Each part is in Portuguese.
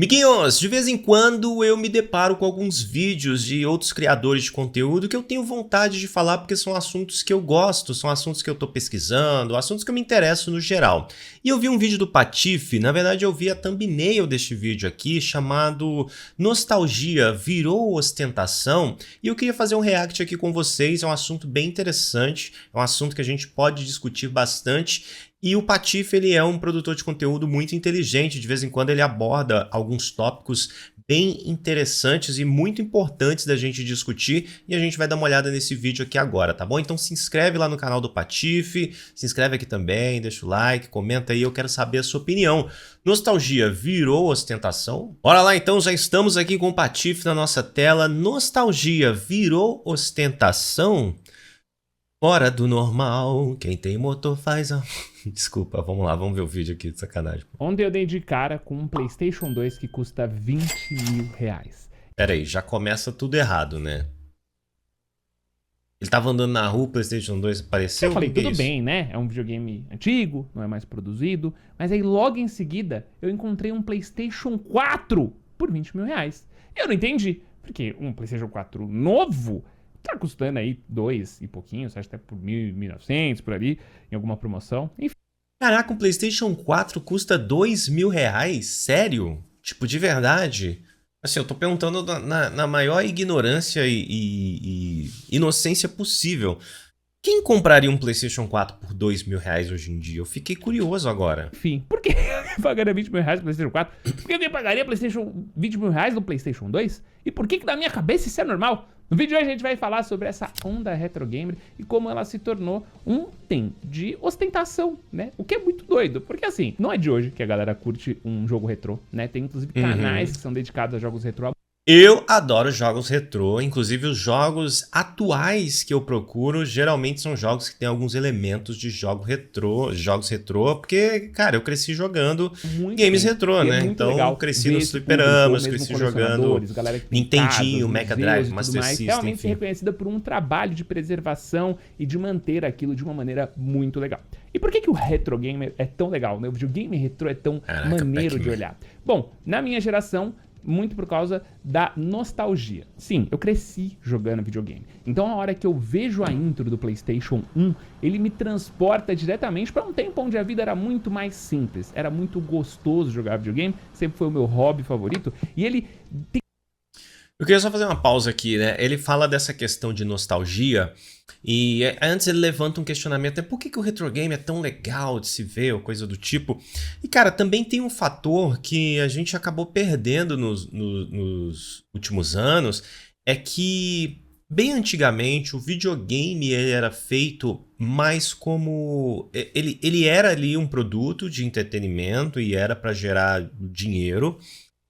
Amiguinhos, de vez em quando eu me deparo com alguns vídeos de outros criadores de conteúdo que eu tenho vontade de falar porque são assuntos que eu gosto, são assuntos que eu tô pesquisando, assuntos que eu me interesso no geral. E eu vi um vídeo do Patife, na verdade eu vi a thumbnail deste vídeo aqui chamado Nostalgia virou ostentação, e eu queria fazer um react aqui com vocês. É um assunto bem interessante, é um assunto que a gente pode discutir bastante. E o Patife, ele é um produtor de conteúdo muito inteligente, de vez em quando ele aborda alguns tópicos bem interessantes e muito importantes da gente discutir, e a gente vai dar uma olhada nesse vídeo aqui agora, tá bom? Então se inscreve lá no canal do Patife, se inscreve aqui também, deixa o like, comenta aí, eu quero saber a sua opinião. Nostalgia virou ostentação? Bora lá então, já estamos aqui com o Patife na nossa tela. Nostalgia virou ostentação? Fora do normal, quem tem motor faz a... Desculpa, vamos lá, vamos ver o vídeo aqui de sacanagem. Ontem eu dei de cara com um PlayStation 2 que custa 20 mil reais. Pera aí, já começa tudo errado, né? Ele tava andando na rua, o PlayStation 2 apareceu? Eu falei, O que é tudo isso? bem, né? É um videogame antigo, não é mais produzido. Mas aí logo em seguida eu encontrei um PlayStation 4 por 20 mil reais. Eu não entendi, porque um PlayStation 4 novo tá custando aí 2 e pouquinho, acho até por 1.900 por ali, em alguma promoção. Enfim. Caraca, um PlayStation 4 custa 2 mil reais? Sério? Tipo, de verdade? Assim, eu tô perguntando na maior ignorância e inocência possível. Quem compraria um PlayStation 4 por 2 mil reais hoje em dia? Eu fiquei curioso agora. Enfim, por que eu pagaria 20 mil reais no PlayStation 4? Por que eu pagaria 20 mil reais no PlayStation 2? E por que na minha cabeça isso é normal? No vídeo de hoje a gente vai falar sobre essa onda retro gamer e como ela se tornou um item de ostentação, né? O que é muito doido, porque assim, não é de hoje que a galera curte um jogo retrô, né? Tem inclusive canais que são dedicados a jogos retrô. Eu adoro jogos retrô, inclusive os jogos atuais que eu procuro geralmente são jogos que têm alguns elementos de jogos retrô, porque, cara, eu cresci jogando Muito games bem. retrô, E né? é muito Então legal cresci ver nos esse fliperamas, público, mesmo cresci jogando colecionadores, galera que tem Nintendinho, casas, Mega museus Drive, e tudo Master mais, System, realmente ser enfim. reconhecida por um trabalho de preservação e de manter aquilo de uma maneira muito legal. E por que o retro gamer é tão legal, né? O videogame retrô é tão maneiro de olhar? Bom, na minha geração, muito por causa da nostalgia. Sim, eu cresci jogando videogame. Então a hora que eu vejo a intro do PlayStation 1, ele me transporta diretamente para um tempo onde a vida era muito mais simples. Era muito gostoso jogar videogame, sempre foi o meu hobby favorito. E ele tem... Eu queria só fazer uma pausa aqui, né? Ele fala dessa questão de nostalgia e antes ele levanta um questionamento, por que o retro game é tão legal de se ver ou coisa do tipo. E cara, também tem um fator que a gente acabou perdendo nos últimos anos, é que bem antigamente o videogame ele era feito mais como... Ele era ali um produto de entretenimento e era para gerar dinheiro,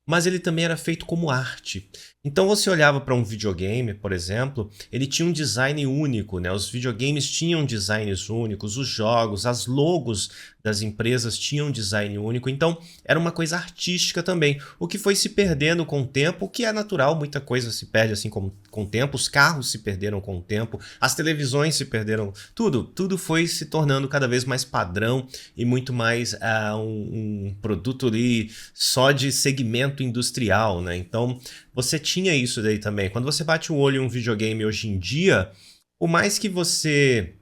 mas ele também era feito como arte. Então você olhava para um videogame, por exemplo, ele tinha um design único, né? Os videogames tinham designs únicos, os jogos, as logos das empresas tinham um design único, então era uma coisa artística também, o que foi se perdendo com o tempo, o que é natural, muita coisa se perde assim com o tempo, os carros se perderam com o tempo, as televisões se perderam, tudo foi se tornando cada vez mais padrão e muito mais um produto ali só de segmento industrial, né? Então você tinha isso daí também. Quando você bate o olho em um videogame hoje em dia, por mais que você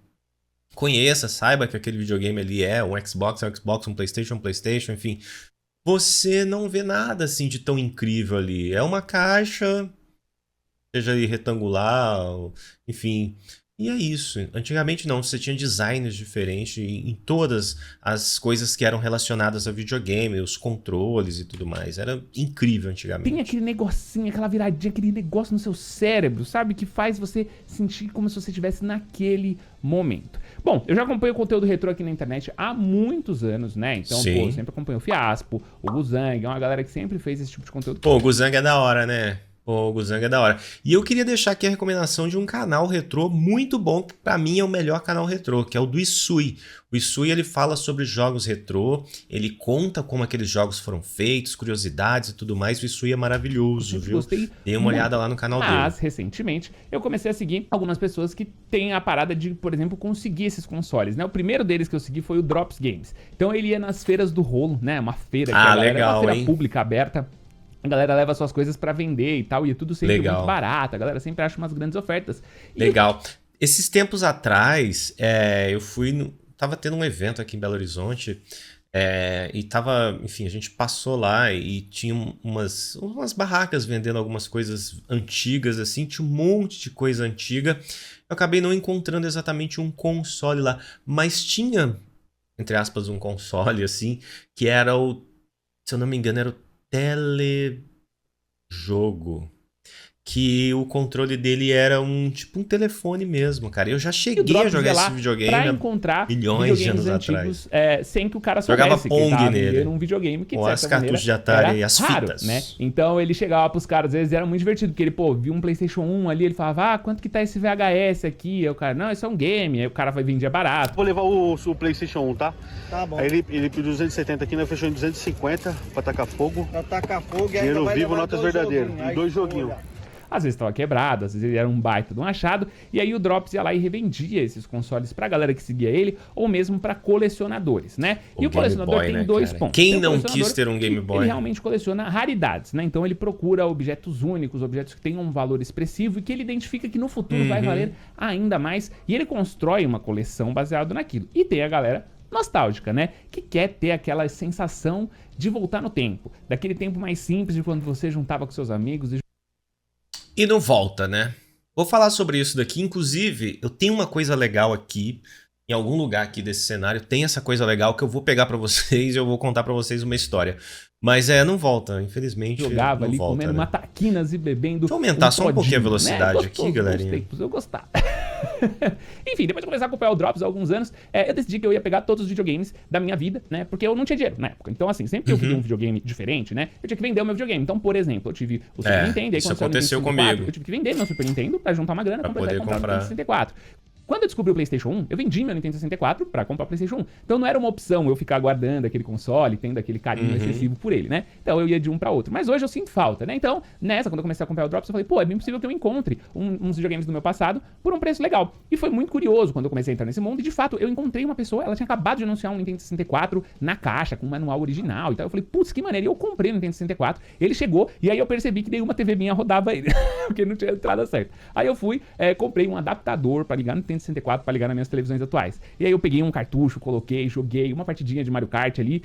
conheça, saiba que aquele videogame ali é um Xbox, um PlayStation, enfim, você não vê nada assim de tão incrível ali. É uma caixa, seja ali retangular, enfim. E é isso. Antigamente não, você tinha designs diferentes em todas as coisas que eram relacionadas a videogame, os controles e tudo mais. Era incrível antigamente. Tem aquele negocinho, aquela viradinha, aquele negócio no seu cérebro, sabe? Que faz você sentir como se você estivesse naquele momento. Bom, eu já acompanho o conteúdo retrô aqui na internet há muitos anos, né? Então, pô, eu sempre acompanho o Fiaspo, o Guzang, é uma galera que sempre fez esse tipo de conteúdo. Pô, o Guzang é da hora, né? O Guzang é da hora. E eu queria deixar aqui a recomendação de um canal retrô muito bom, que pra mim é o melhor canal retrô, que é o do Isui. O Isui, ele fala sobre jogos retrô, ele conta como aqueles jogos foram feitos, curiosidades e tudo mais. O Isui é maravilhoso, viu? Gostei. Dê uma olhada lá no canal dele. Mas, recentemente, eu comecei a seguir algumas pessoas que têm a parada de, por exemplo, conseguir esses consoles, né? O primeiro deles que eu segui foi o Drops Games. Então ele ia nas feiras do rolo, né? Uma feira que legal, uma feira hein? pública aberta. a galera leva suas coisas pra vender e tal, e é tudo sempre Legal. muito barato, a galera sempre acha umas grandes ofertas. Legal. Esses tempos atrás, eu fui tava tendo um evento aqui em Belo Horizonte, e tava, enfim, a gente passou lá e tinha umas barracas vendendo algumas coisas antigas, assim, tinha um monte de coisa antiga. Eu acabei não encontrando exatamente um console lá, mas tinha, entre aspas, um console, assim, que era se eu não me engano, era o Telejogo. Que o controle dele era tipo um telefone mesmo, cara. Eu já E o cheguei a Drops jogar ia esse lá videogame pra há encontrar milhões de videogames anos antigos atrás. sem que o cara Jogava soubesse que ele tava Pong nele. vendendo um videogame que, de Com as certa maneira, cartuchos de Atari e era as raro, fitas. né? Então ele chegava pros caras, às vezes era muito divertido, porque ele, pô, viu um PlayStation 1 ali, ele falava, quanto que tá esse VHS aqui? Aí o cara, não, isso é um game. Aí o cara vai vender barato. Vou levar o PlayStation 1, tá? Tá bom. Aí ele pediu 270 aqui, nós fechou em 250 pra tacar fogo. Pra tacar fogo e ainda Dinheiro vai vivo, levar notas dois verdadeiras. joguinhos. Aí Dois vamos joguinhos. olhar. Às vezes estava quebrado, às vezes ele era um baita de um achado, e aí o Drops ia lá e revendia esses consoles pra galera que seguia ele, ou mesmo pra colecionadores, né? O E o Game colecionador Boy, tem né, dois cara? pontos. Quem Tem o não colecionador quis ter um Game que Boy? Ele realmente coleciona raridades, né? Então ele procura objetos únicos, objetos que tenham um valor expressivo e que ele identifica que no futuro vai valer ainda mais, e ele constrói uma coleção baseada naquilo. E tem a galera nostálgica, né? Que quer ter aquela sensação de voltar no tempo, daquele tempo mais simples de quando você juntava com seus amigos E não volta, né? Vou falar sobre isso daqui. Inclusive, eu tenho uma coisa legal aqui. Em algum lugar aqui desse cenário tem essa coisa legal que eu vou pegar pra vocês e eu vou contar pra vocês uma história. Mas não volta, infelizmente. jogava não ali volta, comendo né? mataquinas e bebendo. Deixa eu aumentar só um pouquinho a todinho, velocidade né? aqui, Gostoso, galerinha. Bons tempos, eu gostava. Enfim, depois de começar a acompanhar o Drops há alguns anos, eu decidi que eu ia pegar todos os videogames da minha vida, né? Porque eu não tinha dinheiro na época. Então, assim, sempre que eu queria um videogame diferente, né? Eu tinha que vender o meu videogame. Então, por exemplo, eu tive o Super Nintendo. Aí, isso quando saiu o aconteceu Nintendo 64, comigo. eu tive que vender meu Super Nintendo pra juntar uma grana Pra pra poder comprar o comprar. Nintendo 64. Quando eu descobri o PlayStation 1, eu vendi meu Nintendo 64 pra comprar o PlayStation 1. Então não era uma opção eu ficar guardando aquele console, tendo aquele carinho excessivo por ele, né? Então eu ia de um pra outro. Mas hoje eu sinto falta, né? Então, quando eu comecei a comprar o Drops, eu falei, pô, é bem possível que eu encontre uns videogames do meu passado por um preço legal. E foi muito curioso quando eu comecei a entrar nesse mundo. E de fato, eu encontrei uma pessoa, ela tinha acabado de anunciar um Nintendo 64 na caixa, com um manual original e tal. Eu falei, putz, que maneiro. E eu comprei o Nintendo 64. Ele chegou e aí eu percebi que nenhuma TV minha rodava ele, porque não tinha entrada certa. Aí eu fui, comprei um adaptador pra ligar no Nintendo 64, pra ligar na minhas televisões atuais. E aí eu peguei um cartucho, coloquei, joguei uma partidinha de Mario Kart ali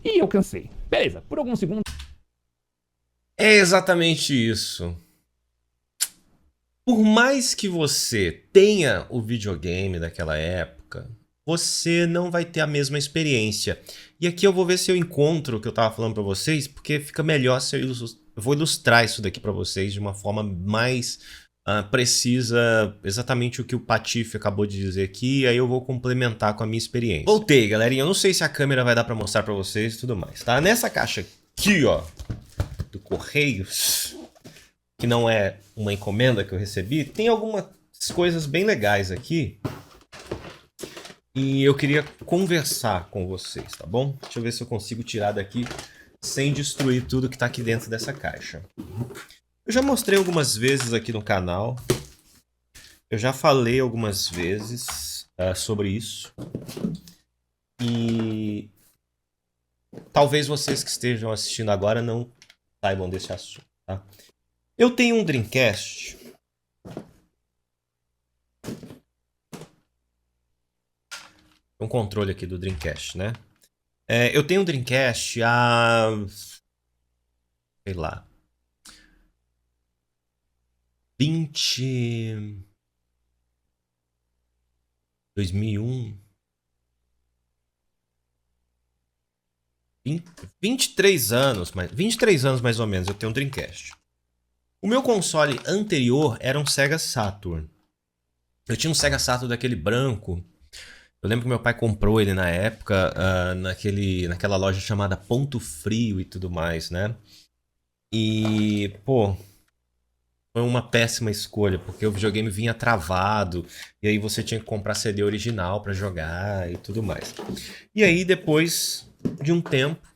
e eu cansei. Beleza, por alguns segundos. É exatamente isso. Por mais que você tenha o videogame daquela época, você não vai ter a mesma experiência. E aqui eu vou ver se eu encontro o que eu tava falando pra vocês, porque fica melhor se eu vou ilustrar isso daqui pra vocês de uma forma mais precisa, exatamente o que o Patife acabou de dizer aqui, e aí eu vou complementar com a minha experiência. Voltei, galerinha. Eu não sei se a câmera vai dar pra mostrar pra vocês e tudo mais, tá? Nessa caixa aqui, ó, do Correios, que não é uma encomenda que eu recebi, tem algumas coisas bem legais aqui. E eu queria conversar com vocês, tá bom? Deixa eu ver se eu consigo tirar daqui sem destruir tudo que tá aqui dentro dessa caixa. Eu já mostrei algumas vezes aqui no canal. Eu já falei algumas vezes sobre isso. E talvez vocês que estejam assistindo agora não saibam desse assunto, tá? Eu tenho um Dreamcast. Um controle aqui do Dreamcast, né? Eu tenho um Dreamcast há... sei lá... 2001... 23 anos, 23 anos mais ou menos, eu tenho um Dreamcast. O meu console anterior era um Sega Saturn. Eu tinha um Sega Saturn daquele branco. Eu lembro que meu pai comprou ele na época, naquela loja chamada Ponto Frio e tudo mais, né? E, pô, foi uma péssima escolha, porque o videogame vinha travado, e aí você tinha que comprar CD original pra jogar e tudo mais. E aí, depois de um tempo,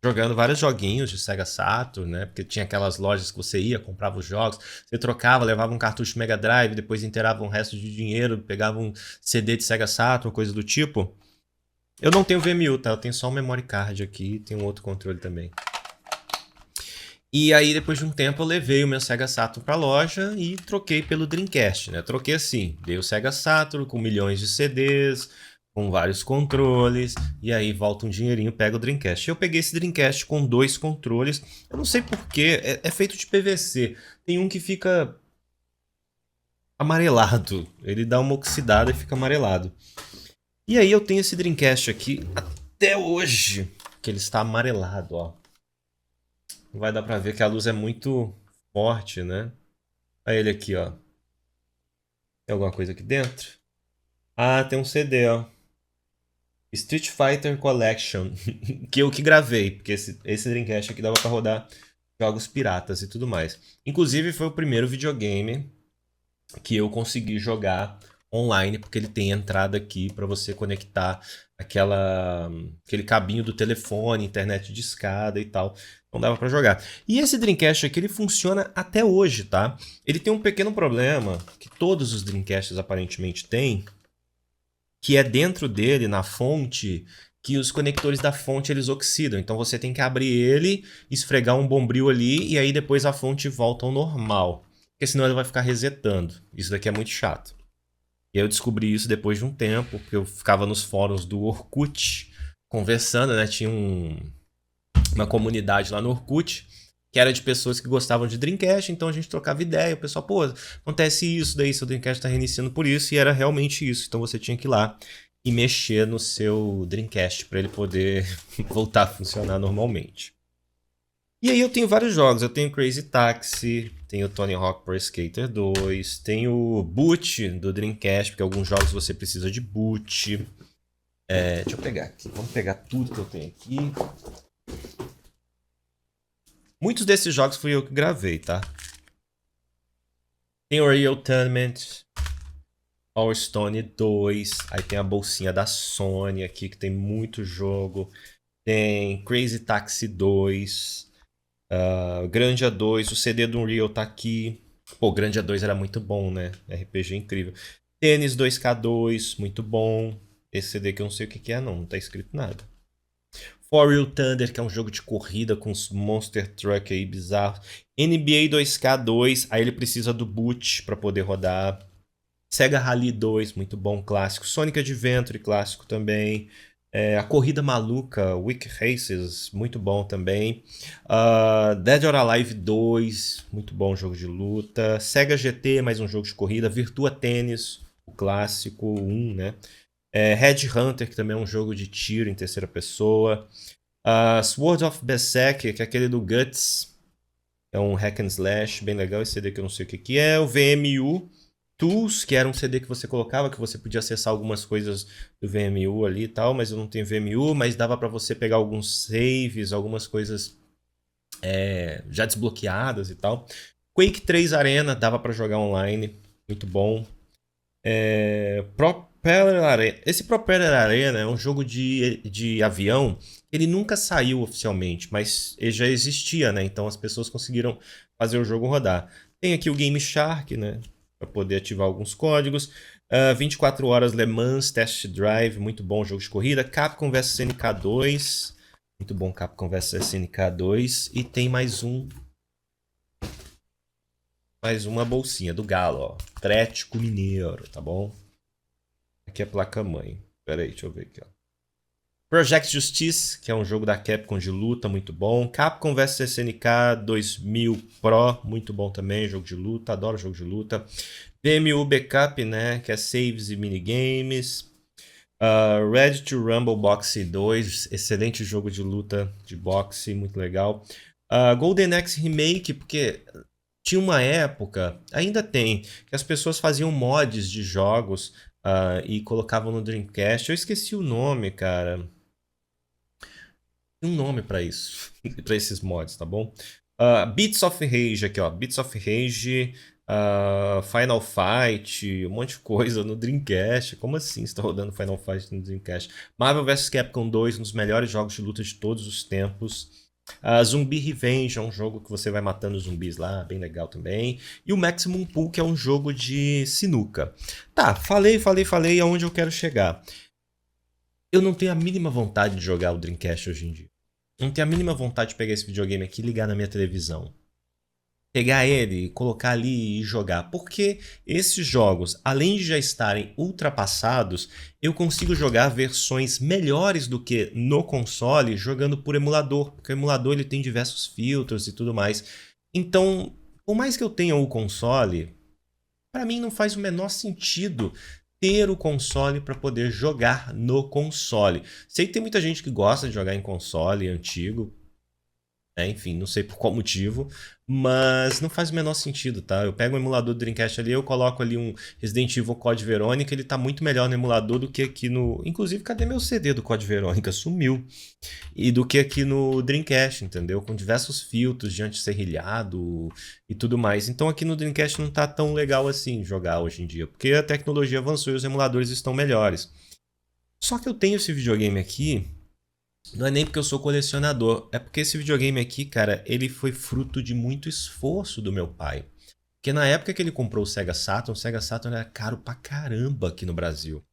jogando vários joguinhos de Sega Saturn, né? Porque tinha aquelas lojas que você ia, comprava os jogos, você trocava, levava um cartucho Mega Drive, depois inteirava um resto de dinheiro, pegava um CD de Sega Saturn, coisa do tipo. Eu não tenho VMU, tá? Eu tenho só um memory card aqui, tem um outro controle também. E aí, depois de um tempo, eu levei o meu Sega Saturn pra loja e troquei pelo Dreamcast, né? Troquei assim, dei o Sega Saturn com milhões de CDs, com vários controles, e aí volta um dinheirinho, pega o Dreamcast. Eu peguei esse Dreamcast com 2 controles, eu não sei porquê, é feito de PVC. Tem um que fica amarelado, ele dá uma oxidada e fica amarelado. E aí eu tenho esse Dreamcast aqui até hoje, que ele está amarelado, ó. Não vai dar pra ver que a luz é muito forte, né? Olha ele aqui, ó. Tem alguma coisa aqui dentro? Ah, tem um CD, ó. Street Fighter Collection, que eu que gravei, porque esse Dreamcast aqui dava pra rodar jogos piratas e tudo mais. Inclusive foi o primeiro videogame que eu consegui jogar online, porque ele tem entrada aqui para você conectar aquele cabinho do telefone, internet de escada e tal. Então dava para jogar. E esse Dreamcast aqui, ele funciona até hoje, tá? Ele tem um pequeno problema, que todos os Dreamcasts aparentemente têm, que é dentro dele, na fonte, que os conectores da fonte eles oxidam. Então você tem que abrir ele, esfregar um bombril ali, e aí depois a fonte volta ao normal. Porque senão ele vai ficar resetando. Isso daqui é muito chato. E aí eu descobri isso depois de um tempo, porque eu ficava nos fóruns do Orkut, conversando, né? Tinha uma comunidade lá no Orkut, que era de pessoas que gostavam de Dreamcast, então a gente trocava ideia. O pessoal, pô, acontece isso, daí seu Dreamcast tá reiniciando por isso, e era realmente isso. Então você tinha que ir lá e mexer no seu Dreamcast para ele poder voltar a funcionar normalmente. E aí eu tenho vários jogos, eu tenho Crazy Taxi, tenho Tony Hawk Pro Skater 2, tenho Boot do Dreamcast, porque alguns jogos você precisa de boot. Deixa eu pegar aqui, vamos pegar tudo que eu tenho aqui. Muitos desses jogos fui eu que gravei, tá? Tem o Real Tournament, Power Stone 2, aí tem a bolsinha da Sony aqui, que tem muito jogo. Tem Crazy Taxi 2, Grandia 2, o CD do Unreal tá aqui. Pô, Grandia 2 era muito bom, né? RPG incrível. Tênis 2K2, muito bom. Esse CD que eu não sei o que é, não tá escrito nada. For Real Thunder, que é um jogo de corrida com os Monster Truck aí bizarros. NBA 2K2, aí ele precisa do boot para poder rodar. Sega Rally 2, muito bom, clássico. Sonic Adventure, clássico também. A Corrida Maluca, Wick Races, muito bom também. Dead or Alive 2, muito bom jogo de luta. Sega GT, mais um jogo de corrida. Virtua Tennis, o clássico 1, né? Red Hunter, que também é um jogo de tiro em terceira pessoa. Sword of Berserk, que é aquele do Guts. É um hack and slash, bem legal. Esse CD que eu não sei o que é. O VMU Tools, que era um CD que você colocava, que você podia acessar algumas coisas do VMU ali e tal, mas eu não tenho VMU, mas dava para você pegar alguns saves, algumas coisas já desbloqueadas e tal. Quake 3 Arena, dava para jogar online, muito bom. Propeller Arena. Esse Propeller Arena é um jogo de avião. Ele nunca saiu oficialmente, mas ele já existia, né? Então as pessoas conseguiram fazer o jogo rodar. Tem aqui o Game Shark, né? Para poder ativar alguns códigos. 24 horas Le Mans Test Drive, muito bom jogo de corrida. Capcom vs SNK 2, muito bom Capcom vs SNK 2. E tem mais uma bolsinha do Galo, ó. Atlético Mineiro, tá bom? Aqui é a placa-mãe. Pera aí, deixa eu ver aqui, ó. Project Justice, que é um jogo da Capcom de luta, muito bom. Capcom vs SNK 2000 Pro, muito bom também, jogo de luta, adoro jogo de luta. VMU Backup, né, que é saves e minigames. Ready to Rumble Boxe 2, excelente jogo de luta de boxe, muito legal. Golden Axe Remake, porque tinha uma época, ainda tem, que as pessoas faziam mods de jogos e colocavam no Dreamcast. Eu esqueci o nome, cara. Tem um nome pra isso, pra esses mods, tá bom? Beats of Rage aqui, ó. Beats of Rage, Final Fight, um monte de coisa no Dreamcast. Como assim você tá rodando Final Fight no Dreamcast? Marvel vs Capcom 2, um dos melhores jogos de luta de todos os tempos. Zombie Revenge é um jogo que você vai matando zumbis lá, bem legal também. E o Maximum Pool, que é um jogo de sinuca. Tá, falei aonde eu quero chegar. Eu não tenho a mínima vontade de jogar o Dreamcast hoje em dia. não tenho a mínima vontade de pegar esse videogame aqui e ligar na minha televisão. Pegar ele, colocar ali e jogar. Porque esses jogos, além de já estarem ultrapassados, eu consigo jogar versões melhores do que no console jogando por emulador. Porque o emulador ele tem diversos filtros e tudo mais. Então, por mais que eu tenha o console, para mim não faz o menor sentido ter o console para poder jogar no console. Sei que tem muita gente que gosta de jogar em console antigo. Enfim, não sei por qual motivo, mas não faz o menor sentido, tá? Eu pego o emulador do Dreamcast ali, eu coloco ali um Resident Evil Code Verônica, ele tá muito melhor no emulador do que aqui no... Inclusive, cadê meu CD do Code Verônica? Sumiu. E do que aqui no Dreamcast, entendeu? Com diversos filtros de anti-serrilhado e tudo mais. Então aqui no Dreamcast não tá tão legal assim jogar hoje em dia, porque a tecnologia avançou e os emuladores estão melhores. Só que eu tenho esse videogame aqui... Não é nem porque eu sou colecionador, é porque esse videogame aqui, cara, ele foi fruto de muito esforço do meu pai. Porque na época que ele comprou o Sega Saturn era caro pra caramba aqui no Brasil.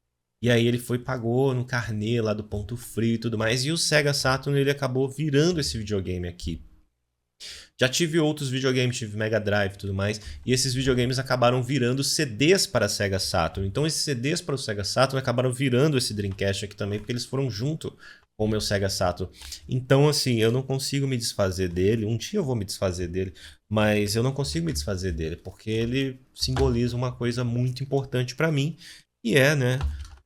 E aí ele pagou no carnê lá do Ponto Frio e tudo mais, e o Sega Saturn ele acabou virando esse videogame aqui. Já tive outros videogames, tive Mega Drive e tudo mais, e esses videogames acabaram virando CDs para a Sega Saturn. Então esses CDs para o Sega Saturn acabaram virando esse Dreamcast aqui também, porque eles foram junto com o meu Sega Saturn. Então, assim, eu não consigo me desfazer dele. Um dia eu vou me desfazer dele, mas eu não consigo me desfazer dele, porque ele simboliza uma coisa muito importante para mim, e é, né,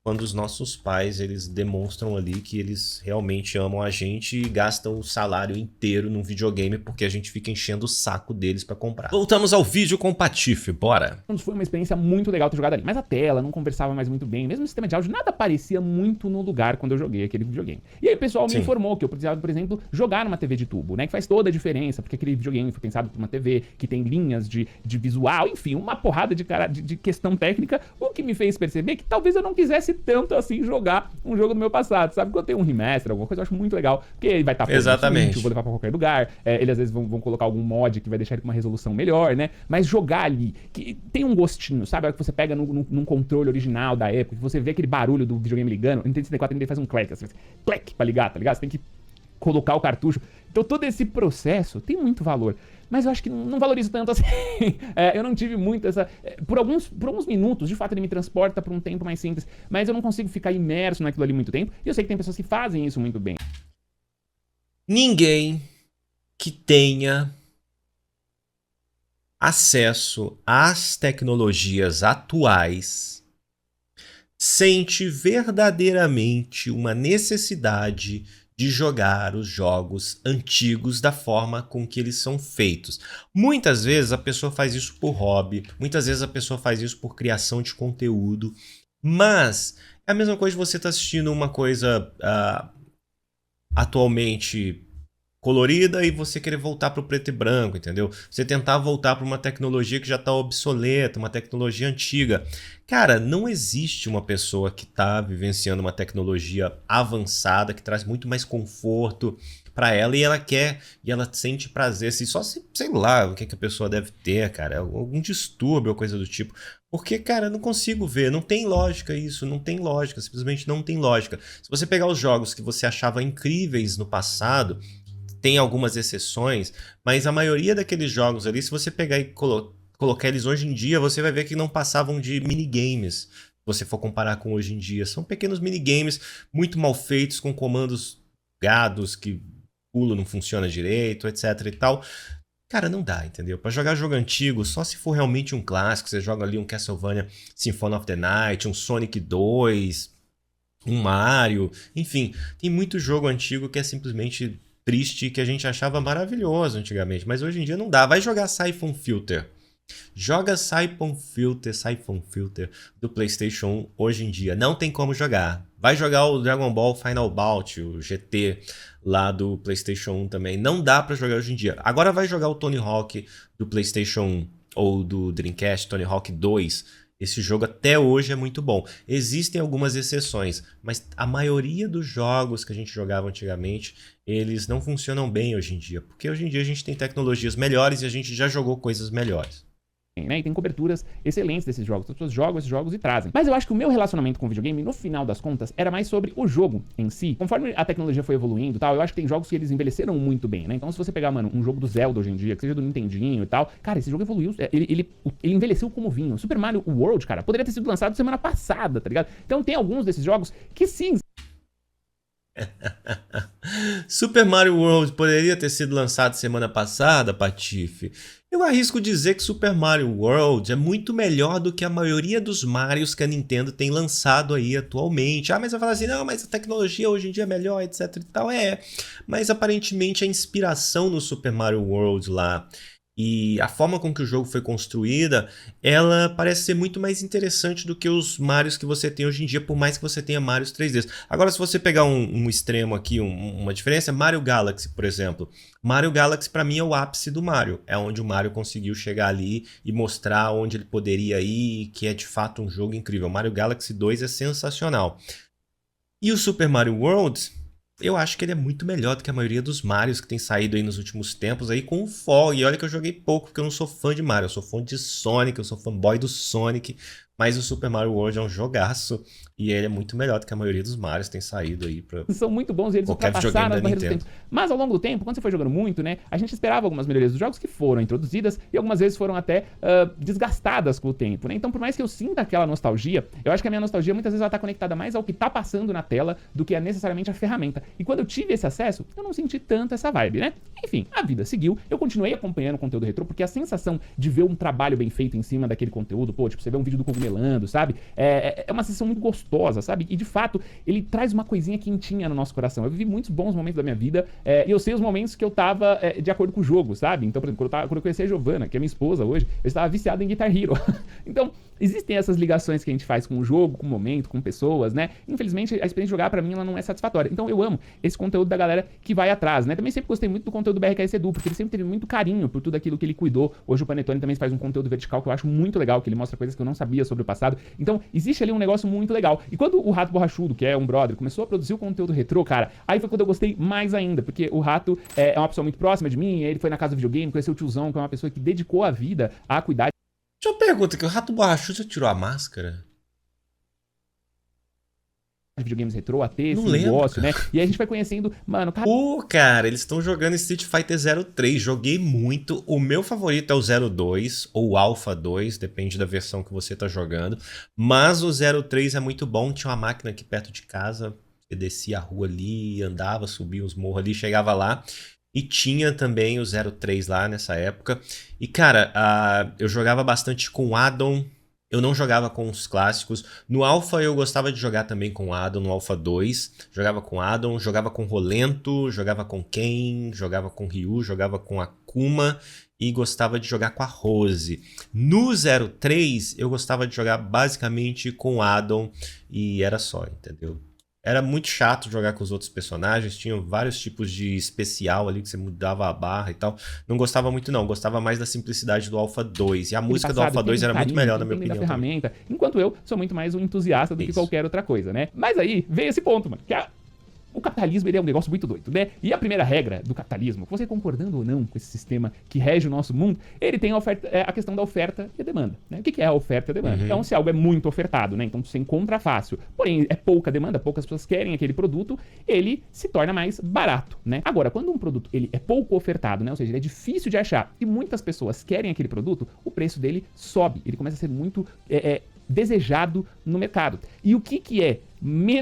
quando os nossos pais, eles demonstram ali que eles realmente amam a gente e gastam o salário inteiro num videogame porque a gente fica enchendo o saco deles pra comprar. Voltamos ao vídeo com o Patife, bora! Foi uma experiência muito legal ter jogado ali, mas a tela não conversava mais muito bem, mesmo o sistema de áudio nada parecia muito no lugar quando eu joguei aquele videogame. E aí o pessoal me informou que eu precisava, por exemplo, jogar numa TV de tubo, né, que faz toda a diferença, porque aquele videogame foi pensado pra uma TV que tem linhas de visual, enfim, uma porrada de questão técnica, o que me fez perceber que talvez eu não quisesse tanto assim jogar um jogo do meu passado, sabe? Quando tem um remaster, alguma coisa, eu acho muito legal, porque ele vai estar exatamente, eu vou levar pra qualquer lugar, eles às vezes vão colocar algum mod que vai deixar ele com uma resolução melhor, né? Mas jogar ali, que tem um gostinho, sabe? Que você pega num controle original da época, que você vê aquele barulho do videogame ligando, o Nintendo 64 ele faz um clack, assim, clack pra ligar, tá ligado? Você tem que colocar o cartucho. Então todo esse processo tem muito valor. Mas eu acho que não valorizo tanto assim. Eu não tive muito essa... Por alguns minutos, de fato, ele me transporta para um tempo mais simples. Mas eu não consigo ficar imerso naquilo ali muito tempo. E eu sei que tem pessoas que fazem isso muito bem. Ninguém que tenha acesso às tecnologias atuais sente verdadeiramente uma necessidade de jogar os jogos antigos da forma com que eles são feitos. Muitas vezes a pessoa faz isso por hobby, muitas vezes a pessoa faz isso por criação de conteúdo, mas é a mesma coisa de você estar assistindo uma coisa atualmente colorida e você querer voltar para o preto e branco, entendeu? Você tentar voltar para uma tecnologia que já está obsoleta, uma tecnologia antiga. Cara, não existe uma pessoa que está vivenciando uma tecnologia avançada, que traz muito mais conforto para ela e ela quer, e ela sente prazer, assim, só se, sei lá, o que a pessoa deve ter, cara, algum distúrbio ou coisa do tipo. Porque, cara, eu não consigo ver, não tem lógica isso, não tem lógica, simplesmente não tem lógica. Se você pegar os jogos que você achava incríveis no passado, tem algumas exceções, mas a maioria daqueles jogos ali, se você pegar e colocar eles hoje em dia, você vai ver que não passavam de minigames. Se você for comparar com hoje em dia, são pequenos minigames muito mal feitos, com comandos gados, que pulo não funciona direito, etc e tal. Cara, não dá, entendeu? Pra jogar jogo antigo, só se for realmente um clássico, você joga ali um Castlevania Symphony of the Night, um Sonic 2, um Mario, enfim, tem muito jogo antigo que é simplesmente triste, que a gente achava maravilhoso antigamente, mas hoje em dia não dá. Vai jogar Siphon Filter. Joga Siphon Filter do PlayStation 1 hoje em dia. Não tem como jogar. Vai jogar o Dragon Ball Final Bout, o GT lá do PlayStation 1 também. Não dá pra jogar hoje em dia. Agora vai jogar o Tony Hawk do PlayStation 1 ou do Dreamcast, Tony Hawk 2. Esse jogo até hoje é muito bom. Existem algumas exceções, mas a maioria dos jogos que a gente jogava antigamente, eles não funcionam bem hoje em dia. Porque hoje em dia a gente tem tecnologias melhores e a gente já jogou coisas melhores. né? E tem coberturas excelentes desses jogos. As pessoas jogam esses jogos e trazem. Mas eu acho que o meu relacionamento com o videogame, no final das contas, era mais sobre o jogo em si. Conforme a tecnologia foi evoluindo e tal, eu acho que tem jogos que eles envelheceram muito bem, né? Então, se você pegar, mano, um jogo do Zelda hoje em dia, que seja do Nintendinho e tal, cara, esse jogo evoluiu, ele envelheceu como vinho. Super Mario World, cara, poderia ter sido lançado semana passada, tá ligado? Então, tem alguns desses jogos que sim... Super Mario World poderia ter sido lançado semana passada, Patife? Eu arrisco dizer que Super Mario World é muito melhor do que a maioria dos Marios que a Nintendo tem lançado aí atualmente. Ah, mas vai falar assim, não, mas a tecnologia hoje em dia é melhor, etc e tal. Mas aparentemente a inspiração no Super Mario World lá e a forma com que o jogo foi construída, ela parece ser muito mais interessante do que os Marios que você tem hoje em dia, por mais que você tenha Marios 3Ds. Agora, se você pegar um extremo aqui, uma diferença, Mario Galaxy, por exemplo. Mario Galaxy, para mim, é o ápice do Mario. É onde o Mario conseguiu chegar ali e mostrar onde ele poderia ir, que é de fato um jogo incrível. Mario Galaxy 2 é sensacional. E o Super Mario World... eu acho que ele é muito melhor do que a maioria dos Marios que tem saído aí nos últimos tempos aí com o Fog. E olha que eu joguei pouco, porque eu não sou fã de Mario, eu sou fã de Sonic, eu sou fanboy do Sonic. Mas o Super Mario World é um jogaço e ele é muito melhor do que a maioria dos Marios que tem saído aí pra... são muito bons e eles ultrapassaram as barreiras do tempo. Mas ao longo do tempo, quando você foi jogando muito, né, a gente esperava algumas melhorias dos jogos que foram introduzidas e algumas vezes foram até desgastadas com o tempo, né? Então, por mais que eu sinta aquela nostalgia, eu acho que a minha nostalgia muitas vezes ela tá conectada mais ao que tá passando na tela do que a necessariamente a ferramenta. E quando eu tive esse acesso, eu não senti tanto essa vibe, né? Enfim, a vida seguiu, eu continuei acompanhando o conteúdo retrô, porque a sensação de ver um trabalho bem feito em cima daquele conteúdo, pô, tipo, você vê um vídeo do Cogumelando, sabe? É uma sensação muito gostosa, sabe? E de fato, ele traz uma coisinha quentinha no nosso coração. Eu vivi muitos bons momentos da minha vida e eu sei os momentos que eu tava de acordo com o jogo, sabe? Então, por exemplo, quando eu conheci a Giovanna, que é minha esposa hoje, eu estava viciado em Guitar Hero. Então, existem essas ligações que a gente faz com o jogo, com o momento, com pessoas, né? Infelizmente, a experiência de jogar pra mim ela não é satisfatória. Então, eu amo esse conteúdo da galera que vai atrás, né? Também sempre gostei muito do conteúdo do BRKS Edu, porque ele sempre teve muito carinho por tudo aquilo que ele cuidou. Hoje o Panetone também faz um conteúdo vertical que eu acho muito legal, que ele mostra coisas que eu não sabia sobre o passado. Então, existe ali um negócio muito legal. E quando o Rato Borrachudo, que é um brother, começou a produzir o conteúdo retrô, cara, aí foi quando eu gostei mais ainda, porque o Rato é uma pessoa muito próxima de mim, ele foi na casa do videogame, conheceu o tiozão, que é uma pessoa que dedicou a vida a cuidar. Deixa eu perguntar, que o Rato Borrachudo já tirou a máscara? De videogames retrô, a ter esse Não lembro, negócio, cara. né? E aí a gente vai conhecendo, mano, cara... Pô, cara, eles estão jogando Street Fighter 03, joguei muito. O meu favorito é o 02 ou o Alpha 2, depende da versão que você tá jogando. Mas o 03 é muito bom, tinha uma máquina aqui perto de casa, você descia a rua ali, andava, subia os morros ali, chegava lá. E tinha também o 03 lá nessa época. E, cara, eu jogava bastante com o Addon. Eu não jogava com os clássicos. No Alpha eu gostava de jogar também com o Addon, no Alpha 2. Jogava com Addon, jogava com Rolento, jogava com Ken, jogava com Ryu, jogava com Akuma e gostava de jogar com a Rose. No 03 eu gostava de jogar basicamente com o Addon e era só, entendeu? Era muito chato jogar com os outros personagens, tinha vários tipos de especial ali que você mudava a barra e tal. Não gostava muito não, gostava mais da simplicidade do Alpha 2. E a música do Alpha 2 era muito melhor, na minha opinião. Da ferramenta, enquanto eu sou muito mais um entusiasta do que qualquer outra coisa, né? Mas aí veio esse ponto, mano, que o capitalismo ele é um negócio muito doido, né? E a primeira regra do capitalismo, você concordando ou não com esse sistema que rege o nosso mundo, ele tem a questão da oferta e a demanda, né? O que é a oferta e a demanda? Então, se algo é muito ofertado, né? Então, você encontra fácil, porém, é pouca demanda, poucas pessoas querem aquele produto, ele se torna mais barato, né? Agora, quando um produto ele é pouco ofertado, né? Ou seja, ele é difícil de achar e muitas pessoas querem aquele produto, o preço dele sobe, ele começa a ser muito... desejado no mercado. E o que é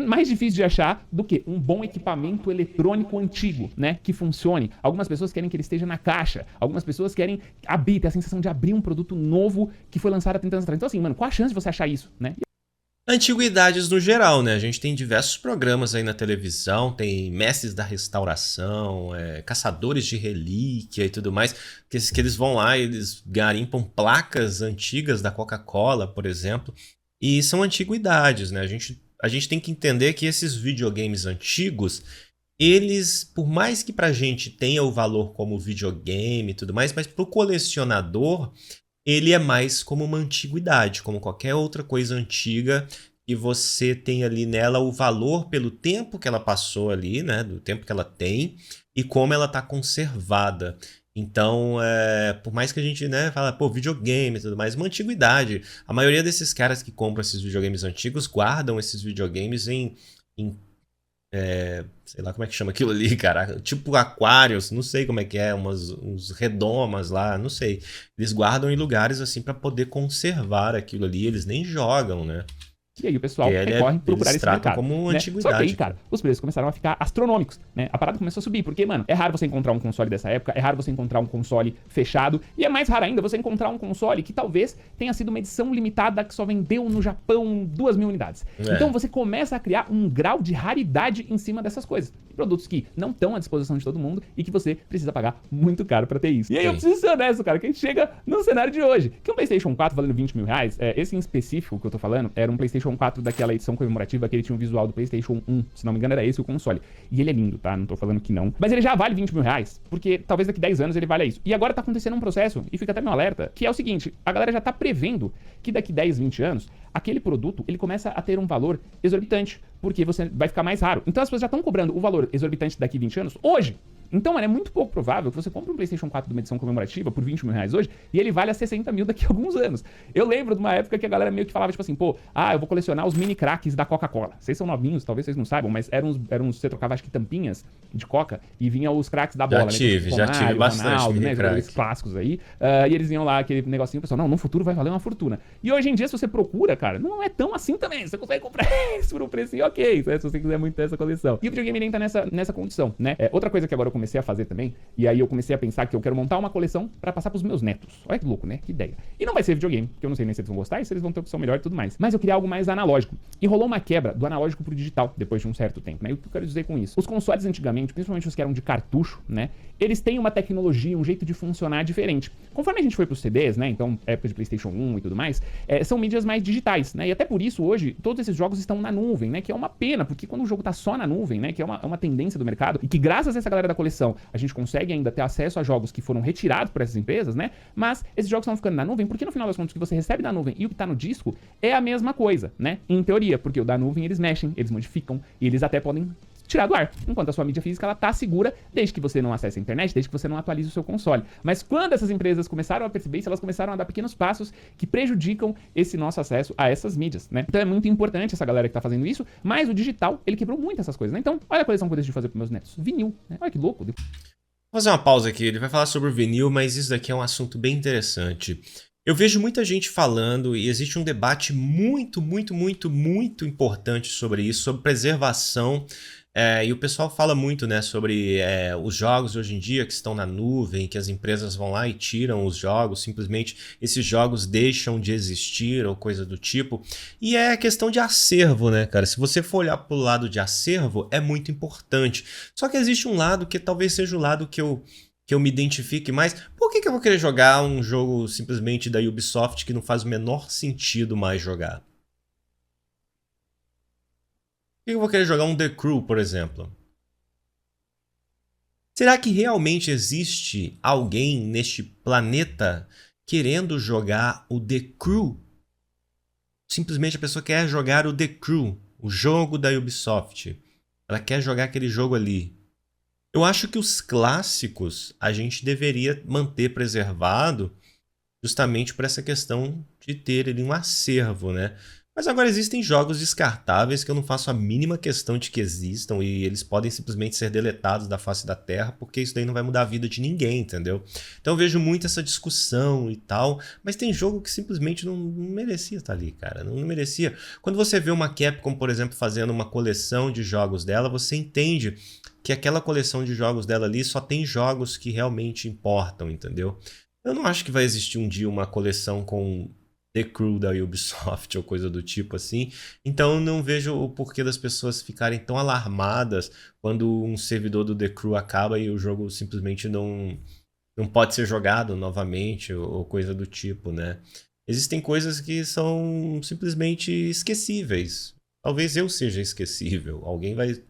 mais difícil de achar do que um bom equipamento eletrônico antigo, né? Que funcione. Algumas pessoas querem que ele esteja na caixa. Algumas pessoas querem ter a sensação de abrir um produto novo que foi lançado há 30 anos atrás. Então assim, mano, qual a chance de você achar isso, né? Antiguidades no geral, né? A gente tem diversos programas aí na televisão, tem mestres da restauração, caçadores de relíquia e tudo mais, que eles vão lá e eles garimpam placas antigas da Coca-Cola, por exemplo, e são antiguidades, né? A gente tem que entender que esses videogames antigos, eles, por mais que pra gente tenha o valor como videogame e tudo mais, mas pro colecionador... ele é mais como uma antiguidade, como qualquer outra coisa antiga e você tem ali nela o valor pelo tempo que ela passou ali, né, do tempo que ela tem e como ela está conservada. Então, por mais que a gente, né, fala, pô, videogame e tudo mais, uma antiguidade. A maioria desses caras que compram esses videogames antigos guardam esses videogames em sei lá como é que chama aquilo ali, cara. Tipo aquários, não sei como é que é, uns redomas lá, não sei. Eles guardam em lugares assim pra poder conservar aquilo ali, eles nem jogam, né? E aí o pessoal recorre procurar eles esse tratam mercado, como né? antiguidade. Só que aí, cara, os preços começaram a ficar astronômicos, né? A parada começou a subir, porque, mano, é raro você encontrar um console dessa época, é raro você encontrar um console fechado, e é mais raro ainda você encontrar um console que talvez tenha sido uma edição limitada que só vendeu no Japão 2.000 unidades. Então você começa a criar um grau de raridade em cima dessas coisas. Produtos que não estão à disposição de todo mundo e que você precisa pagar muito caro pra ter isso. E aí eu preciso ser honesto, cara, que a gente chega no cenário de hoje, que um PlayStation 4 valendo 20 mil reais, esse em específico que eu tô falando, era um PlayStation 4 daquela edição comemorativa que ele tinha um visual do PlayStation 1, se não me engano era esse o console. E ele é lindo, tá? Não tô falando que não. Mas ele já vale 20 mil reais, porque talvez daqui 10 anos ele valha isso. E agora tá acontecendo um processo, e fica até meu alerta, que é o seguinte, a galera já tá prevendo que daqui 10, 20 anos, aquele produto, ele começa a ter um valor exorbitante, porque você vai ficar mais raro. Então as pessoas já estão cobrando o valor exorbitante daqui 20 anos hoje. Então, mano, é muito pouco provável que você compre um PlayStation 4 de uma edição comemorativa por 20 mil reais hoje e ele vale a 60 mil daqui a alguns anos. Eu lembro de uma época que a galera meio que falava, tipo assim, pô, eu vou colecionar os mini cracks da Coca-Cola. Vocês são novinhos, talvez vocês não saibam, mas você trocava, acho que tampinhas de Coca e vinha os cracks da bola, já tive bastante Ronaldo, mini né? Jogadores clássicos aí. E eles vinham lá, aquele negocinho, o pessoal, não, no futuro vai valer uma fortuna. E hoje em dia, se você procura, cara, não é tão assim também. Você consegue comprar isso por um precinho ok, né, se você quiser muito ter essa coleção. E o videogame nem tá nessa condição, né? Outra coisa que agora eu comecei a fazer também, e aí eu comecei a pensar que eu quero montar uma coleção pra passar pros meus netos. Olha que louco, né? Que ideia. E não vai ser videogame, porque eu não sei nem se eles vão gostar e se eles vão ter opção melhor e tudo mais. Mas eu queria algo mais analógico. E rolou uma quebra do analógico pro digital depois de um certo tempo, né? E o que eu quero dizer com isso? Os consoles antigamente, principalmente os que eram de cartucho, né? Eles têm uma tecnologia, um jeito de funcionar diferente. Conforme a gente foi pros CDs, né? Então, época de PlayStation 1 e tudo mais, são mídias mais digitais, né? E até por isso, hoje, todos esses jogos estão na nuvem, né? Que é uma pena, porque quando o jogo tá só na nuvem, né? Que é uma tendência do mercado, e que graças a essa galera da coleção, a gente consegue ainda ter acesso a jogos que foram retirados por essas empresas, né? Mas esses jogos estão ficando na nuvem, porque no final das contas, o que você recebe da nuvem e o que tá no disco é a mesma coisa, né? Em teoria, porque o da nuvem eles mexem, eles modificam, e eles até podem tirar do ar, enquanto a sua mídia física ela tá segura desde que você não acesse a internet, desde que você não atualize o seu console. Mas quando essas empresas começaram a perceber isso, elas começaram a dar pequenos passos que prejudicam esse nosso acesso a essas mídias, né? Então é muito importante essa galera que tá fazendo isso, mas o digital, ele quebrou muito essas coisas, né? Então, olha a coleção que eu decidi fazer pros meus netos. Vinil, né? Olha que louco. Vou fazer uma pausa aqui, ele vai falar sobre o vinil, mas isso daqui é um assunto bem interessante. Eu vejo muita gente falando e existe um debate muito importante sobre isso, sobre preservação. E o pessoal fala muito, né, sobre os jogos hoje em dia que estão na nuvem, que as empresas vão lá e tiram os jogos, simplesmente esses jogos deixam de existir ou coisa do tipo. E é questão de acervo, né, cara? Se você for olhar pro lado de acervo, é muito importante. Só que existe um lado que talvez seja o lado que eu me identifique mais. Por que eu vou querer jogar um jogo simplesmente da Ubisoft que não faz o menor sentido mais jogar? Por que eu vou querer jogar um The Crew, por exemplo? Será que realmente existe alguém neste planeta querendo jogar o The Crew? Simplesmente a pessoa quer jogar o The Crew, o jogo da Ubisoft. Ela quer jogar aquele jogo ali. Eu acho que os clássicos a gente deveria manter preservado justamente por essa questão de ter ali um acervo, né? Mas agora existem jogos descartáveis que eu não faço a mínima questão de que existam e eles podem simplesmente ser deletados da face da Terra porque isso daí não vai mudar a vida de ninguém, entendeu? Então eu vejo muito essa discussão e tal, mas tem jogo que simplesmente não merecia estar ali, cara, não merecia. Quando você vê uma Capcom, por exemplo, fazendo uma coleção de jogos dela, você entende que aquela coleção de jogos dela ali só tem jogos que realmente importam, entendeu? Eu não acho que vai existir um dia uma coleção com The Crew da Ubisoft ou coisa do tipo assim. Então não vejo o porquê das pessoas ficarem tão alarmadas quando um servidor do The Crew acaba e o jogo simplesmente não pode ser jogado novamente ou coisa do tipo, né? Existem coisas que são simplesmente esquecíveis. Talvez eu seja esquecível. Alguém vai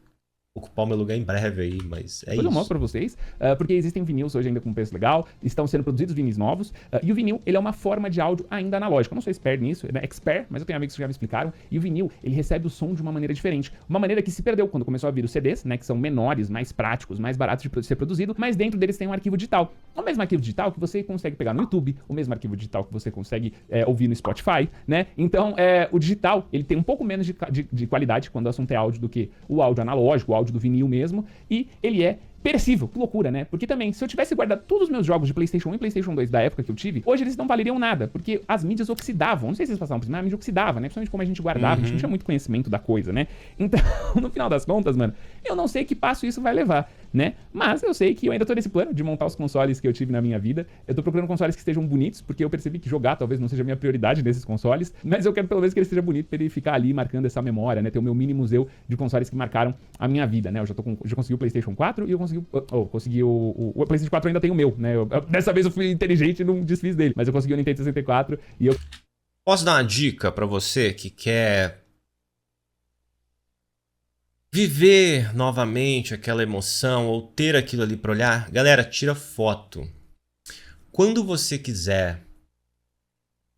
ocupar o meu lugar em breve aí, mas é Depois isso. eu mostro pra vocês, porque existem vinis hoje ainda com preço legal, estão sendo produzidos vinis novos, e o vinil, ele é uma forma de áudio ainda analógica. Eu não sou expert nisso, né, expert, mas eu tenho amigos que já me explicaram, e o vinil, ele recebe o som de uma maneira diferente. Uma maneira que se perdeu quando começou a vir os CDs, né, que são menores, mais práticos, mais baratos de ser produzido, mas dentro deles tem um arquivo digital. O mesmo arquivo digital que você consegue pegar no YouTube, o mesmo arquivo digital que você consegue ouvir no Spotify, né? Então, o digital, ele tem um pouco menos de qualidade quando o assunto é áudio do que o áudio analógico, o áudio do vinil mesmo, e ele é perecível, que loucura, né? Porque também, se eu tivesse guardado todos os meus jogos de PlayStation 1 e PlayStation 2 da época que eu tive, hoje eles não valeriam nada, porque as mídias oxidavam. Não sei se vocês passavam por isso, mas a mídia oxidava, né? Principalmente como a gente guardava, a gente não tinha muito conhecimento da coisa, né? Então, no final das contas, mano, eu não sei que passo isso vai levar, né? Mas eu sei que eu ainda tô nesse plano de montar os consoles que eu tive na minha vida. Eu tô procurando consoles que estejam bonitos, porque eu percebi que jogar talvez não seja a minha prioridade nesses consoles, mas eu quero pelo menos que ele seja bonito pra ele ficar ali marcando essa memória, né? Ter o meu mini museu de consoles que marcaram a minha vida, né? Eu já consegui o PlayStation 4 e eu consegui o PlayStation 4 ainda tem o meu, né? Dessa vez eu fui inteligente e não desfiz dele, mas eu consegui o Nintendo 64 e eu... Posso dar uma dica pra você que quer viver novamente aquela emoção ou ter aquilo ali pra olhar? Galera, tira foto. Quando você quiser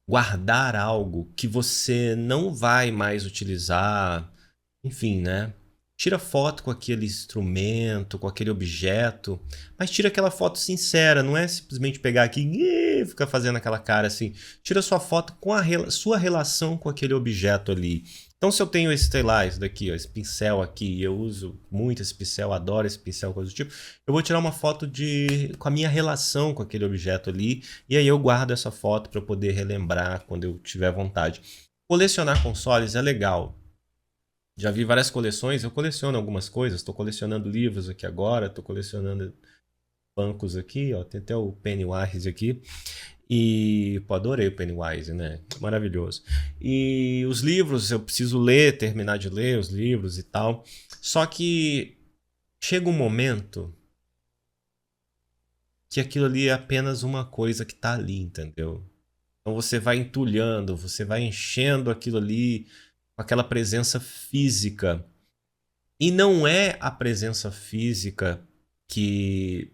guardar algo que você não vai mais utilizar, enfim, né? Tira foto com aquele instrumento, com aquele objeto, mas tira aquela foto sincera, não é simplesmente pegar aqui e ficar fazendo aquela cara assim. Tira sua foto com a sua relação com aquele objeto ali. Então se eu tenho esse, sei lá, esse daqui, ó, esse pincel aqui, eu uso muito esse pincel, adoro esse pincel, coisa do tipo, eu vou tirar uma foto com a minha relação com aquele objeto ali, e aí eu guardo essa foto para poder relembrar quando eu tiver vontade. Colecionar consoles é legal. Já vi várias coleções, eu coleciono algumas coisas, estou colecionando livros aqui agora, estou colecionando bancos aqui, ó, tem até o Pennywise aqui, e pô, adorei o Pennywise, né? Maravilhoso. E os livros, eu preciso ler, terminar de ler os livros e tal, só que chega um momento que aquilo ali é apenas uma coisa que tá ali, entendeu? Então você vai entulhando, você vai enchendo aquilo ali com aquela presença física. E não é a presença física que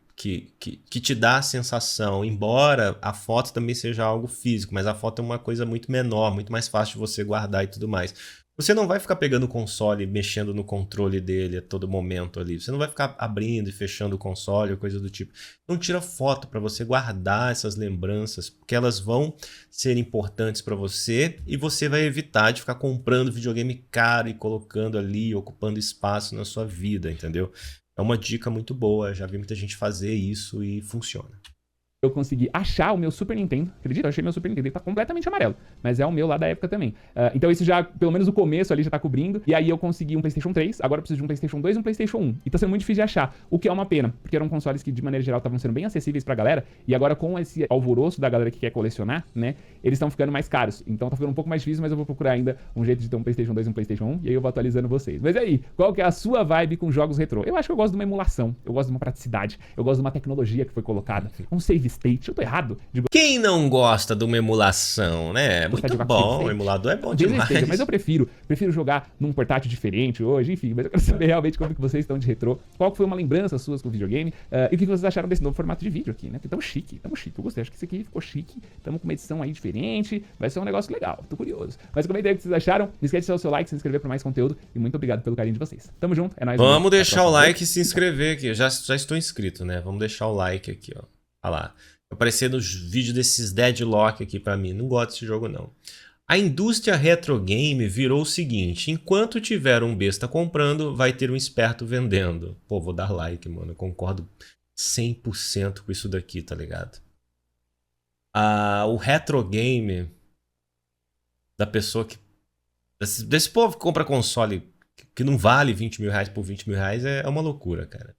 te dá a sensação, embora a foto também seja algo físico, mas a foto é uma coisa muito menor, muito mais fácil de você guardar e tudo mais. Você não vai ficar pegando o console e mexendo no controle dele a todo momento ali. Você não vai ficar abrindo e fechando o console ou coisa do tipo. Então tira foto para você guardar essas lembranças, porque elas vão ser importantes para você e você vai evitar de ficar comprando videogame caro e colocando ali, ocupando espaço na sua vida, entendeu? É uma dica muito boa, já vi muita gente fazer isso e funciona. Eu consegui achar o meu Super Nintendo. Acredita? Eu achei meu Super Nintendo. Ele tá completamente amarelo. Mas é o meu lá da época também. Então isso já, pelo menos o começo ali já tá cobrindo. E aí eu consegui um PlayStation 3. Agora eu preciso de um PlayStation 2 e um PlayStation 1. E tá sendo muito difícil de achar. O que é uma pena. Porque eram consoles que, de maneira geral, estavam sendo bem acessíveis pra galera. E agora com esse alvoroço da galera que quer colecionar, né? Eles estão ficando mais caros. Então tá ficando um pouco mais difícil, mas eu vou procurar ainda um jeito de ter um PlayStation 2 e um PlayStation 1. E aí eu vou atualizando vocês. Mas aí, qual que é a sua vibe com jogos retrô? Eu acho que eu gosto de uma emulação. Eu gosto de uma praticidade. Eu gosto de uma tecnologia que foi colocada. Um save state. Eu tô errado. Quem não gosta de uma emulação, né? Muito bom, o emulador é bom demais. Mas eu prefiro jogar num portátil diferente hoje, enfim. Mas eu quero saber realmente como que vocês estão de retrô. Qual foi uma lembrança suas com o videogame? E o que vocês acharam desse novo formato de vídeo aqui, né? Porque tamo chique. Eu gostei, acho que isso aqui ficou chique. Tamo com uma edição aí diferente. Vai ser um negócio legal, tô curioso. Mas comenta aí o que vocês acharam. Não esquece de deixar o seu like, se inscrever pra mais conteúdo. E muito obrigado pelo carinho de vocês. Tamo junto, é nóis. Vamos deixar o like e se inscrever aqui. Eu já estou inscrito, né? Vamos deixar o like aqui, ó. Olha lá. Aparecer nos vídeos desses deadlock aqui pra mim. Não gosto desse jogo, não. A indústria retro game virou o seguinte. Enquanto tiver um besta comprando, vai ter um esperto vendendo. Pô, vou dar like, mano. Eu concordo 100% com isso daqui, tá ligado? O retro game da pessoa que... Desse povo que compra console que não vale 20 mil reais por 20 mil reais é uma loucura, cara.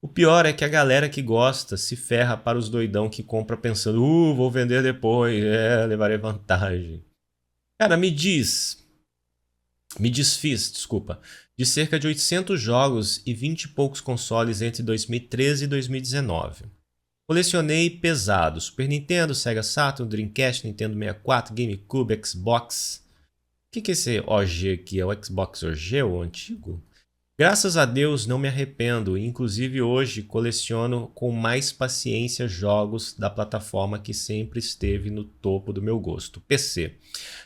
O pior é que a galera que gosta se ferra para os doidão que compra pensando vou vender depois, levarei vantagem. Cara, me desfiz, desculpa, de cerca de 800 jogos e 20 e poucos consoles entre 2013 e 2019. Colecionei pesado, Super Nintendo, Sega Saturn, Dreamcast, Nintendo 64, GameCube, Xbox. O que é esse OG aqui? É o Xbox OG, o antigo? Graças a Deus não me arrependo, inclusive hoje coleciono com mais paciência jogos da plataforma que sempre esteve no topo do meu gosto, PC.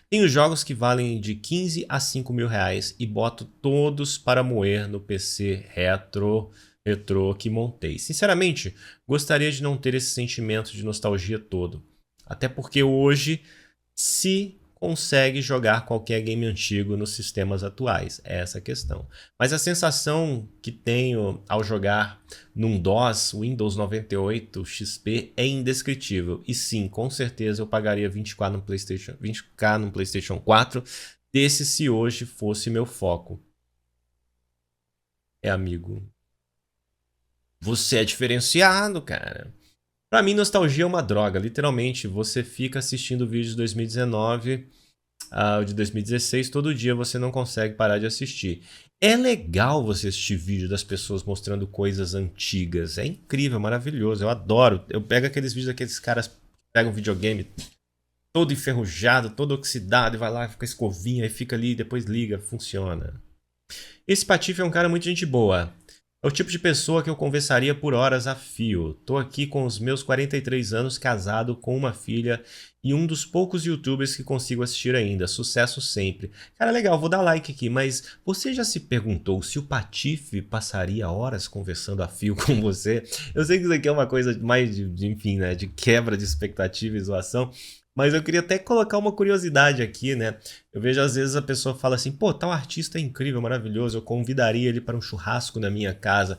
Tenho jogos que valem de 15 a 5 mil reais e boto todos para moer no PC retrô que montei. Sinceramente, gostaria de não ter esse sentimento de nostalgia todo, até porque hoje se consegue jogar qualquer game antigo nos sistemas atuais, é essa a questão. Mas a sensação que tenho ao jogar num DOS, Windows 98 XP, é indescritível. E sim, com certeza eu pagaria 20k no PlayStation 4, desse se hoje fosse meu foco. É, amigo. Você é diferenciado, cara. Pra mim, nostalgia é uma droga. Literalmente, você fica assistindo vídeos de 2019, de 2016, todo dia você não consegue parar de assistir. É legal você assistir vídeo das pessoas mostrando coisas antigas. É incrível, maravilhoso. Eu adoro. Eu pego aqueles vídeos daqueles caras que pegam um videogame todo enferrujado, todo oxidado, e vai lá, fica escovinha, e fica ali, depois liga, funciona. Esse Patife é um cara muito gente boa. É o tipo de pessoa que eu conversaria por horas a fio. Tô aqui com os meus 43 anos, casado com uma filha e um dos poucos youtubers que consigo assistir ainda. Sucesso sempre. Cara, legal, vou dar like aqui, mas você já se perguntou se o Patife passaria horas conversando a fio com você? Eu sei que isso aqui é uma coisa mais enfim, né, de quebra de expectativa e zoação, mas eu queria até colocar uma curiosidade aqui, né? Eu vejo às vezes a pessoa fala assim, pô, tal artista é incrível, maravilhoso, eu convidaria ele para um churrasco na minha casa.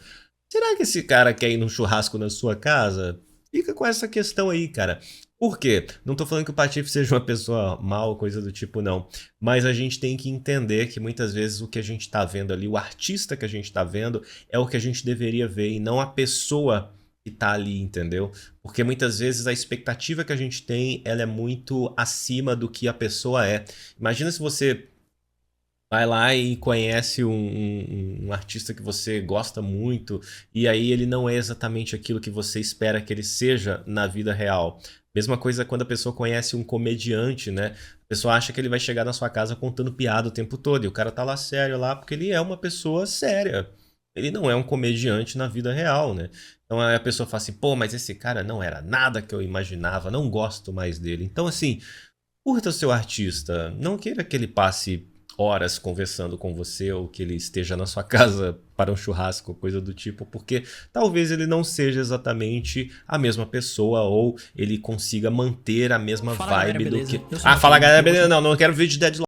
Será que esse cara quer ir num churrasco na sua casa? Fica com essa questão aí, cara. Por quê? Não tô falando que o Patife seja uma pessoa mal, coisa do tipo, não. Mas a gente tem que entender que muitas vezes o que a gente tá vendo ali, o artista que a gente tá vendo, é o que a gente deveria ver e não a pessoa que tá ali, entendeu? Porque muitas vezes a expectativa que a gente tem, ela é muito acima do que a pessoa é. Imagina se você vai lá e conhece um artista que você gosta muito e aí ele não é exatamente aquilo que você espera que ele seja na vida real. Mesma coisa quando a pessoa conhece um comediante, né? A pessoa acha que ele vai chegar na sua casa contando piada o tempo todo e o cara tá lá sério lá porque ele é uma pessoa séria. Ele não é um comediante na vida real, né? Então aí a pessoa fala assim, pô, mas esse cara não era nada que eu imaginava, não gosto mais dele. Então assim, curta o seu artista, não queira que ele passe horas conversando com você ou que ele esteja na sua casa para um churrasco, coisa do tipo, porque talvez ele não seja exatamente a mesma pessoa ou ele consiga manter a mesma Fala, galera, vibe do beleza? que... Eu sou Ah, fala Marquinhos, galera, e hoje- beleza, não quero vídeo de Dead